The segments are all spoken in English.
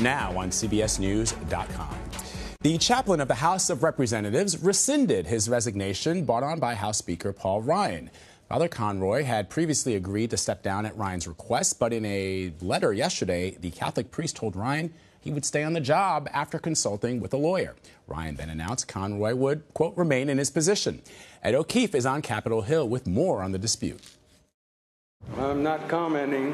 Now on CBSNews.com. The chaplain of the House of Representatives rescinded his resignation brought on by House Speaker Paul Ryan. Father Conroy had previously agreed to step down at Ryan's request, but in a letter yesterday, the Catholic priest told Ryan he would stay on the job after consulting with a lawyer. Ryan then announced Conroy would, quote, remain in his position. Ed O'Keefe is on Capitol Hill with more on the dispute. I'm not commenting.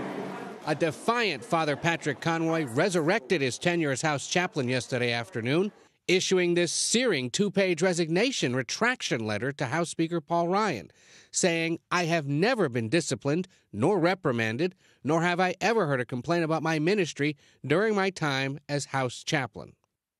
A defiant Father Patrick Conroy resurrected his tenure as House Chaplain yesterday afternoon, issuing this searing two-page resignation retraction letter to House Speaker Paul Ryan, saying, I have never been disciplined nor reprimanded, nor have I ever heard a complaint about my ministry during my time as House Chaplain.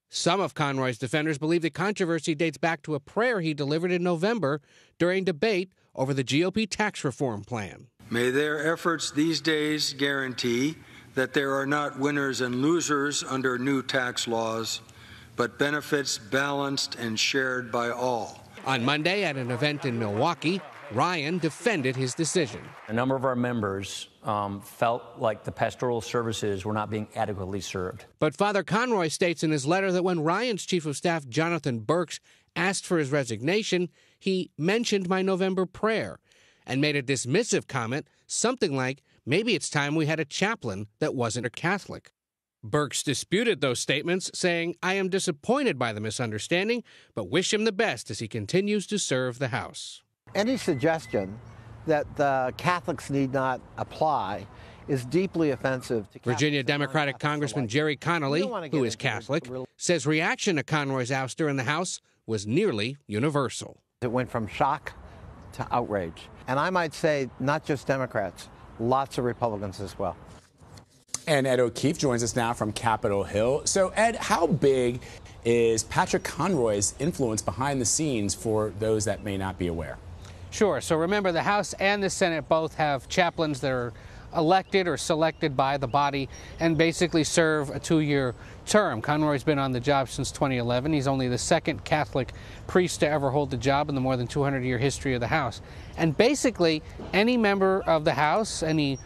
Some of Conroy's defenders believe the controversy dates back to a prayer he delivered in November during debate over the GOP tax reform plan. May their efforts these days guarantee that there are not winners and losers under new tax laws, but benefits balanced and shared by all. On Monday at an event in Milwaukee, Ryan defended his decision. A number of our members felt like the pastoral services were not being adequately served. But Father Conroy states in his letter that when Ryan's Chief of Staff, Jonathan Burks, asked for his resignation, he mentioned my November prayer and made a dismissive comment, something like, maybe it's time we had a chaplain that wasn't a Catholic. Burks disputed those statements, saying, I am disappointed by the misunderstanding, but wish him the best as he continues to serve the House. Any suggestion that the Catholics need not apply is deeply offensive to Virginia Democratic Congressman Jerry Connolly, who is Catholic, says reaction to Conroy's ouster in the House was nearly universal. It went from shock to outrage. And I might say not just Democrats, lots of Republicans as well. And Ed O'Keefe joins us now from Capitol Hill. So, Ed, how big is Patrick Conroy's influence behind the scenes for those that may not be aware? Sure. So remember, the House and the Senate both have chaplains that are elected or selected by the body and basically serve a 2-year term. Conroy's been on the job since 2011. He's only the second Catholic priest to ever hold the job in the more than 200-year history of the House. And basically, any member of the House, any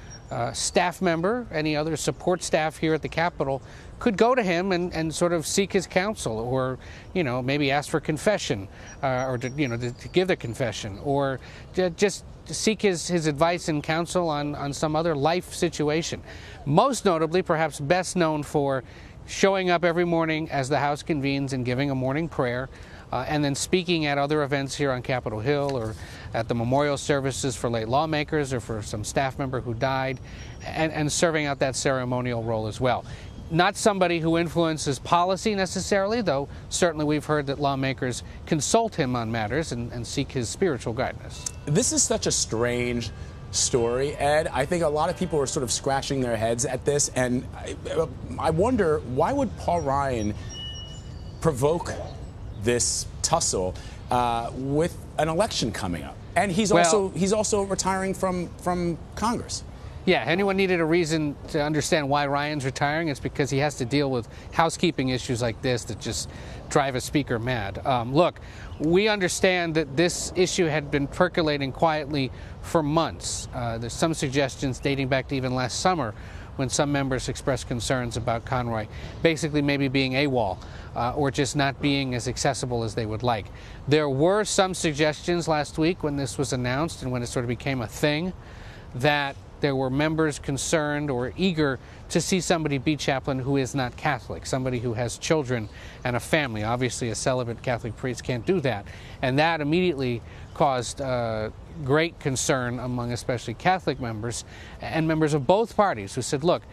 staff member, any other support staff here at the Capitol could go to him and sort of seek his counsel, or, you know, maybe ask for confession, or to give the confession, or just seek his advice and counsel on some other life situation. Most notably, perhaps best known for showing up every morning as the House convenes and giving a morning prayer, and then speaking at other events here on Capitol Hill or at the memorial services for late lawmakers or for some staff member who died, and serving out that ceremonial role as well. Not somebody who influences policy necessarily, though certainly we've heard that lawmakers consult him on matters and seek his spiritual guidance. This is such a strange story, Ed. I think a lot of people are sort of scratching their heads at this, and I wonder, why would Paul Ryan provoke this tussle with an election coming up? And he's also retiring from Congress. Yeah, anyone needed a reason to understand why Ryan's retiring, it's because he has to deal with housekeeping issues like this that just drive a speaker mad. Look, we understand that this issue had been percolating quietly for months. There's some suggestions dating back to even last summer when some members expressed concerns about Conroy basically maybe being AWOL or just not being as accessible as they would like. There were some suggestions last week when this was announced and when it sort of became a thing that there were members concerned or eager to see somebody be chaplain who is not Catholic, somebody who has children and a family. Obviously, a celibate Catholic priest can't do that. And that immediately caused great concern among especially Catholic members and members of both parties who said, look,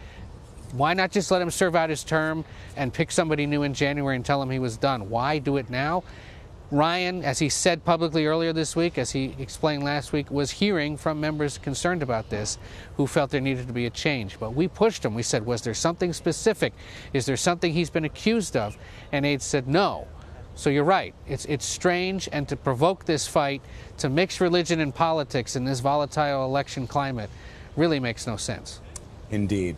why not just let him serve out his term and pick somebody new in January and tell him he was done? Why do it now? Ryan, as he said publicly earlier this week, as he explained last week, was hearing from members concerned about this who felt there needed to be a change. But we pushed him. We said, was there something specific? Is there something he's been accused of? And Aide said no. So you're right. It's strange, and to provoke this fight, to mix religion and politics in this volatile election climate really makes no sense. Indeed.